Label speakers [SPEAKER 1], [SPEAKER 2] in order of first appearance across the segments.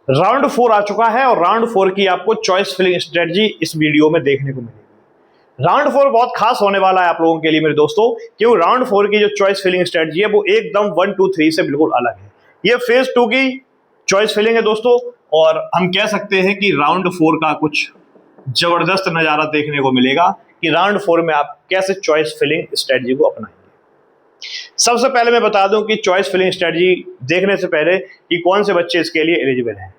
[SPEAKER 1] Round 4 आ चुका है और राउंड 4 की आपको चॉइस फिलिंग स्ट्रेटजी इस वीडियो में देखने को मिलेगी। राउंड 4 बहुत खास होने वाला है आप लोगों के लिए मेरे दोस्तों, क्योंकि राउंड 4 की जो चॉइस फिलिंग स्ट्रेटजी है वो एकदम 1 2 3 से बिल्कुल अलग है। ये फेज 2 की चॉइस फिलिंग है दोस्तों, और हम कह सकते हैं कि राउंड 4 का कुछ जबरदस्त नजारा देखने को मिलेगा कि राउंड 4 में आप कैसे चॉइस फिलिंग स्ट्रेटजी को अपनाएंगे। सबसे पहले मैं बता दूं कि चॉइस फिलिंग स्ट्रेटजी देखने से पहले कि कौन से बच्चे इसके लिए एलिजिबल हैं।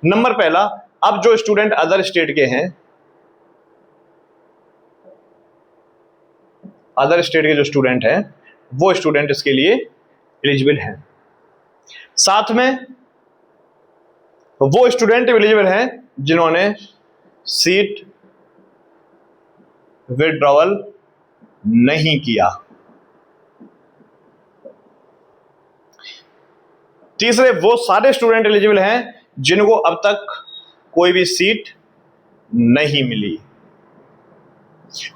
[SPEAKER 1] नंबर पहला, अब जो स्टूडेंट अदर स्टेट के हैं, अदर स्टेट के जो स्टूडेंट हैं वो स्टूडेंट इसके लिए एलिजिबल हैं। साथ में वो स्टूडेंट एलिजिबल हैं जिन्होंने सीट विड्रॉवल नहीं किया। तीसरे, वो सारे स्टूडेंट एलिजिबल हैं जिनको अब तक कोई भी सीट नहीं मिली।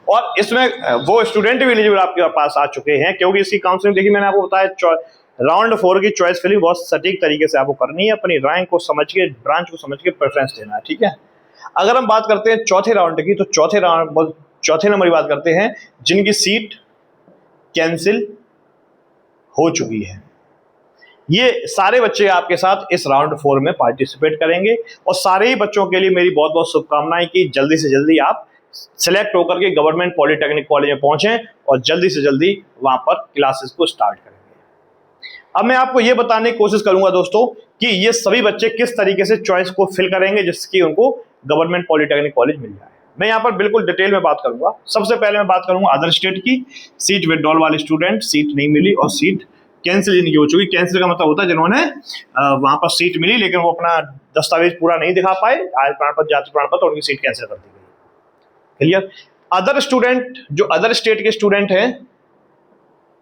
[SPEAKER 1] और इसमें वो स्टूडेंट भी एलिजिबल आपके पास आ चुके हैं, क्योंकि इसकी काउंसलिंग देखिए मैंने आपको बताया राउंड 4 की चॉइस फिलिंग बहुत सटीक तरीके से आपको करनी है, अपनी रैंक को समझ के, ब्रांच को समझ के प्रेफरेंस देना है, ठीक है। अगर हम बात करते हैं चौथे राउंड की, तो चौथे नंबर की बात करते हैं जिनकी सीट कैंसिल हो चुकी है। ये सारे बच्चे आपके साथ इस राउंड 4 में पार्टिसिपेट करेंगे, और सारे ही बच्चों के लिए मेरी बहुत बहुत शुभकामनाएं कि जल्दी से जल्दी आप सिलेक्ट होकर के गवर्नमेंट पॉलिटेक्निक कॉलेज में पहुंचें और जल्दी से जल्दी वहां पर क्लासेस को स्टार्ट करेंगे। अब मैं आपको यह बताने की कोशिश करूंगा दोस्तों कि ये सभी बच्चे किस तरीके से चॉइस को फिल करेंगे जिसकी उनको गवर्नमेंट पॉलिटेक्निक कॉलेज मिल जाए। मैं यहाँ पर बिल्कुल डिटेल में बात करूंगा। सबसे पहले मैं बात करूंगा अदर स्टेट की। सीट विड्रॉल वाले स्टूडेंट, सीट नहीं मिली और सीट कैंसिल जिनकी हो चुकी। कैंसिल का मतलब होता है जिन्होंने वहां पर सीट मिली लेकिन वो अपना दस्तावेज पूरा नहीं दिखा पाए, आय प्रमाण पत्र, जाति प्रमाण पत्र, उनकी सीट कैंसिल कर दी गई। क्लियर। अदर स्टूडेंट, जो अदर स्टेट के स्टूडेंट हैं,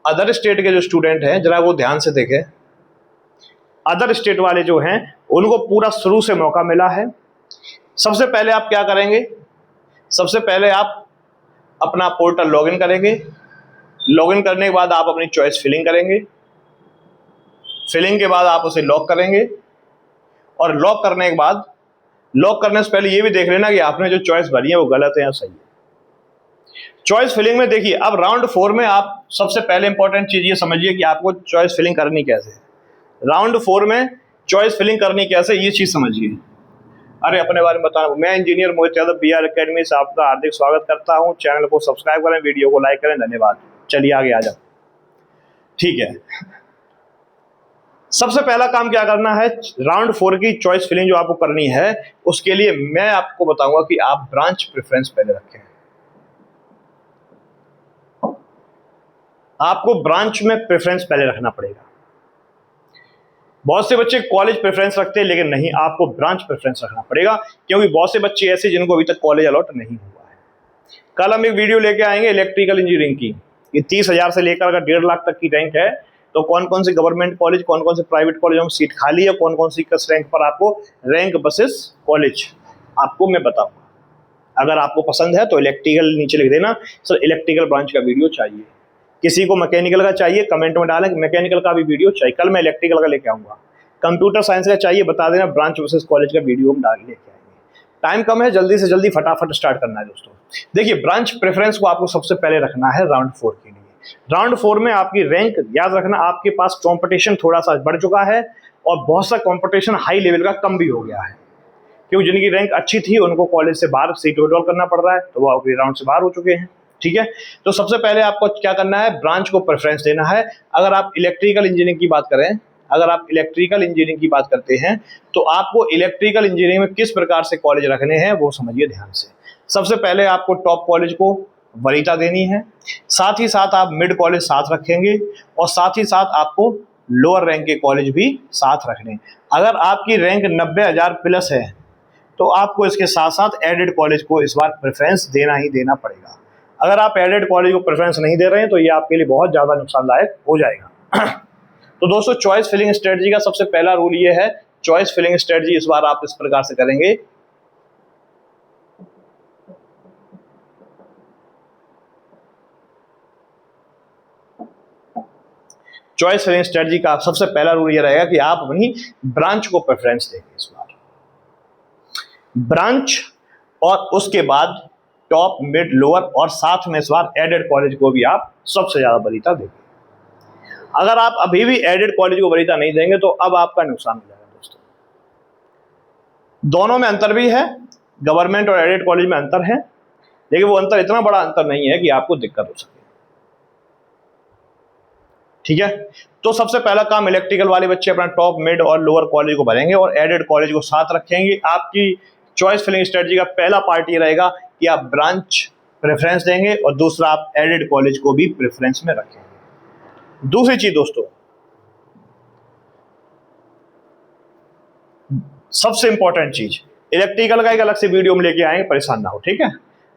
[SPEAKER 1] अदर स्टेट के जो स्टूडेंट हैं जरा वो ध्यान से देखें। अदर स्टेट वाले जो हैं उनको पूरा शुरू से मौका मिला है। सबसे पहले आप क्या करेंगे, सबसे पहले आप अपना पोर्टल लॉगिन करेंगे। लॉगिन करने के बाद आप अपनी चॉइस फिलिंग करेंगे। फिलिंग के बाद आप उसे लॉक करेंगे, और लॉक करने के बाद, लॉक करने से पहले ये भी देख लेना कि आपने जो चॉइस भरी है वो गलत है या सही है। चॉइस फिलिंग में देखिए, अब राउंड 4 में आप सबसे पहले इंपॉर्टेंट चीज ये समझिए कि आपको चॉइस फिलिंग करनी कैसे है। राउंड 4 में चॉइस फिलिंग करनी कैसे, ये चीज समझिए। अरे अपने बारे में बताना, मैं इंजीनियर मोहित यादव BR अकेडमी से आपका हार्दिक स्वागत करता हूं। चैनल को सब्सक्राइब करें, वीडियो को लाइक करें, धन्यवाद। चलिए आगे आ जाओ। ठीक है, सबसे पहला काम क्या करना है, राउंड 4 की चॉइस फिलिंग जो आपको करनी है उसके लिए मैं आपको बताऊंगा कि आप ब्रांच प्रेफरेंस पहले रखें। आपको ब्रांच में प्रेफरेंस पहले रखना पड़ेगा। बहुत से बच्चे कॉलेज प्रेफरेंस रखते हैं, लेकिन नहीं, आपको ब्रांच प्रेफरेंस रखना पड़ेगा, क्योंकि बहुत से बच्चे ऐसे जिनको अभी तक कॉलेज अलॉट नहीं हुआ है। कल हम एक वीडियो लेके आएंगे इलेक्ट्रिकल इंजीनियरिंग की। ये 30,000 से लेकर अगर 1.5 लाख तक की रैंक है, तो कौन कौन से गवर्नमेंट कॉलेज, कौन कौन से प्राइवेट कॉलेजों में सीट खाली है, कौन कौन सी किस रैंक पर आपको रैंक बसेस कॉलेज आपको मैं बताऊंगा। अगर आपको पसंद है तो इलेक्ट्रिकल नीचे लिख देना, सर इलेक्ट्रिकल ब्रांच का वीडियो चाहिए। किसी को मैकेनिकल का चाहिए कमेंट में डालें, मैकेनिकल का भी वीडियो चाहिए, कल मैं इलेक्ट्रिकल का लेके आऊंगा। कंप्यूटर साइंस का चाहिए बता देना, ब्रांच वर्सेस कॉलेज का वीडियो हम डाल लेके आएंगे। टाइम कम है, जल्दी से जल्दी फटाफट स्टार्ट करना है दोस्तों। देखिए, ब्रांच प्रेफरेंस को आपको सबसे पहले रखना है राउंड 4 के लिए। राउंड 4 में आपकी रैंक, याद रखना, आपके पास कंपटीशन थोड़ा सा बढ़ चुका है और बहुत सा कंपटीशन हाई लेवल का कम भी हो गया है, क्योंकि जिनकी रैंक अच्छी थी उनको कॉलेज से बाहर सीट विड्रॉल करना पड़ रहा है, तो वो अगले राउंड से बाहर हो चुके हैं। ठीक है, तो सबसे पहले आपको क्या करना है, ब्रांच को प्रेफरेंस देना है। अगर आप इलेक्ट्रिकल इंजीनियरिंग की बात करें, अगर आप इलेक्ट्रिकल इंजीनियरिंग की बात करते हैं, तो आपको इलेक्ट्रिकल इंजीनियरिंग में किस प्रकार से कॉलेज रखने हैं वो समझिए ध्यान से। सबसे पहले आपको टॉप कॉलेज को वरीयता देनी है, साथ ही साथ आप मिड कॉलेज साथ रखेंगे, और साथ ही साथ आपको लोअर रैंक के कॉलेज भी साथ रखने। अगर आपकी रैंक 90,000 प्लस है तो आपको इसके साथ साथ एडेड कॉलेज को इस बार प्रेफरेंस देना ही देना पड़ेगा। अगर आप एडेड कॉलेज को प्रेफरेंस नहीं दे रहे हैं तो ये आपके लिए बहुत ज़्यादा नुकसानदायक हो जाएगा। तो दोस्तों, चॉइस फिलिंग स्ट्रेटजी का सबसे पहला रूल ये है, चॉइस फिलिंग स्ट्रेटजी इस बार आप इस प्रकार से करेंगे। चॉइस फिलिंग स्ट्रेटजी का सबसे पहला रूल ये रहेगा कि आप अपनी ब्रांच को प्रेफरेंस देंगे इस बार। ब्रांच और उसके बाद टॉप, मिड, लोअर और साथ में इस बार एडेड कॉलेज को भी आप सबसे ज्यादा वरीयता देंगे। अगर आप अभी भी एडेड कॉलेज को वरीयता नहीं देंगे तो अब आपका नुकसान हो जाएगा दोस्तों। दोनों में अंतर भी है, गवर्नमेंट और एडेड कॉलेज में अंतर है, लेकिन वो अंतर इतना बड़ा अंतर नहीं है कि आपको दिक्कत हो सके। ठीक है, तो सबसे पहला काम, इलेक्ट्रिकल वाले बच्चे अपना टॉप, मिड और लोअर कॉलेज को भरेंगे और एडेड कॉलेज को साथ रखेंगे। आपकी चॉइस फिलिंग स्ट्रेटजी का पहला पार्ट ये रहेगा कि आप ब्रांच प्रेफरेंस देंगे और दूसरा आप एडेड कॉलेज को भी प्रेफरेंस में रखेंगे। दूसरी चीज दोस्तों, सबसे इंपॉर्टेंट चीज, इलेक्ट्रिकल का एक अलग से वीडियो में लेके आएंगे, परेशान ना हो, ठीक है।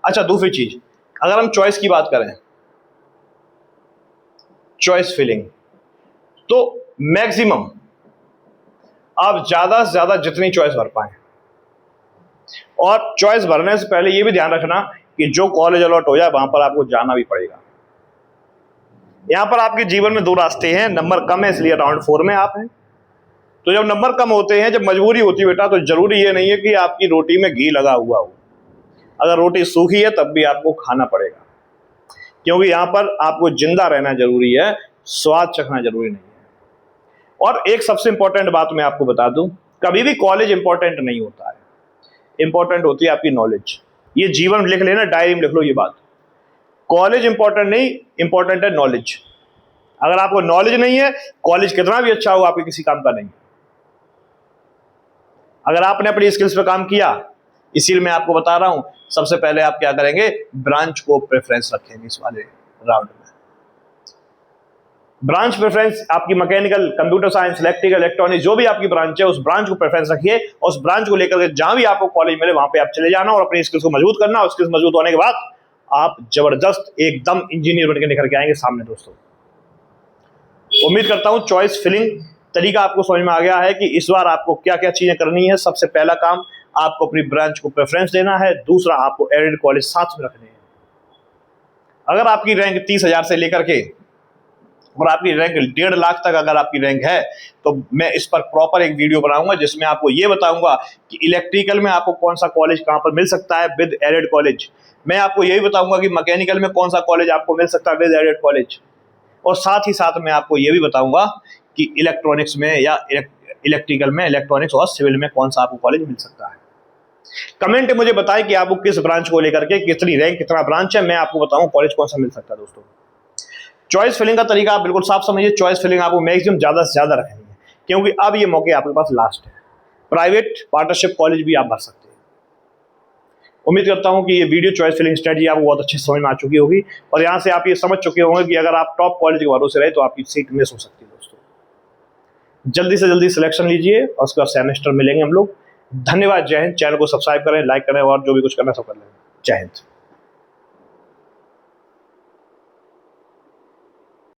[SPEAKER 1] अच्छा, दूसरी चीज, अगर हम चॉइस की बात करें, चॉइस फिलिंग, तो मैक्सिमम आप ज्यादा से ज्यादा जितनी चॉइस भर पाए, और चॉइस भरने से पहले ये भी ध्यान रखना कि जो कॉलेज अलॉट हो जाए वहां पर आपको जाना भी पड़ेगा। यहां पर आपके जीवन में दो रास्ते हैं, नंबर कम है इसलिए राउंड 4 में आप हैं। तो जब नंबर कम होते हैं, जब मजबूरी होती है बेटा, तो जरूरी ये नहीं है कि आपकी रोटी में घी लगा हुआ हो। अगर रोटी सूखी है तब भी आपको खाना पड़ेगा, क्योंकि यहां पर आपको जिंदा रहना जरूरी है, स्वाद चखना जरूरी नहीं है। और एक सबसे इंपॉर्टेंट बात मैं आपको बता दूं, कभी भी कॉलेज इंपॉर्टेंट नहीं होता है, इंपॉर्टेंट होती है आपकी नॉलेज। ये जीवन लिख लेना, डायरी में लिख लो ये बात, कॉलेज इंपॉर्टेंट नहीं, इंपॉर्टेंट है नॉलेज। अगर आपको नॉलेज नहीं है, कॉलेज कितना भी अच्छा हो आपके किसी काम का नहीं। अगर आपने अपनी स्किल्स पे काम किया, इसीलिए मैं आपको बता रहा हूं, सबसे पहले आप क्या करेंगे, ब्रांच को प्रेफरेंस रखेंगे इस वाले राउंड में। ब्रांच प्रेफरेंस आपकी mechanical, computer science, electrical, electronics, जो भी आपकी ब्रांच है उस ब्रांच को प्रेफरेंस रखिए और उस ब्रांच को लेकर के जहां भी आपको कॉलेज मिले वहां पे आप चले जाना और अपनी स्किल्स को मजबूत करना। और स्किल्स मजबूत होने के बाद आप जबरदस्त एकदम इंजीनियर बनकर निकल के आएंगे सामने दोस्तों। उम्मीद करता हूं चॉइस फिलिंग तरीका आपको समझ में आ गया है कि इस बार आपको क्या क्या चीजें करनी है। सबसे पहला काम, आपको अपनी ब्रांच को प्रेफरेंस देना है। दूसरा, आपको एडेड कॉलेज साथ में रखने हैं। अगर आपकी रैंक 30,000 से लेकर के और आपकी रैंक 1.5 लाख तक अगर आपकी रैंक है, तो मैं इस पर प्रॉपर एक वीडियो बनाऊंगा जिसमें आपको ये बताऊंगा कि इलेक्ट्रिकल में आपको कौन सा कॉलेज कहां पर मिल सकता है विद एडेड कॉलेज। मैं आपको यही बताऊंगा कि मैकेनिकल में कौन सा कॉलेज आपको मिल सकता है विद एडेड कॉलेज। और साथ ही साथ मैं आपको ये भी बताऊंगा कि इलेक्ट्रॉनिक्स में या इलेक्ट्रिकल में, इलेक्ट्रॉनिक्स और सिविल में कौन सा आपको कॉलेज मिल सकता है। कमेंट मुझे बताएं कि आपको किस ब्रांच को लेकर के कितनी रैंक, कितना ब्रांच है, मैं आपको बताऊं कॉलेज कौन सा मिल सकता है दोस्तों। चॉइस फिलिंग का तरीका आप बिल्कुल साफ समझिए। चॉइस फिलिंग आपको मैक्सिमम ज्यादा से ज्यादा रखनी है, क्योंकि अब ये मौके आपके पास लास्ट है। प्राइवेट पार्टनरशिप कॉलेज भी आप भर सकते हैं। उम्मीद करता हूं कि ये वीडियो चॉइस फिलिंग स्ट्रेटजी आपको बहुत अच्छे समझ में आ चुकी होगी और यहां से आप ये समझ चुके होंगे कि अगर आप टॉप कॉलेज के भरोसे रहे तो आपकी सीट मिस हो सकती है दोस्तों। जल्दी से जल्दी सिलेक्शन लीजिए और उसके बाद सेमेस्टर मिलेंगे हम लोग। धन्यवाद, जय हिंद। चैनल को सब्सक्राइब करें, लाइक करें और जो भी कुछ करना सब कर लें। जय हिंद।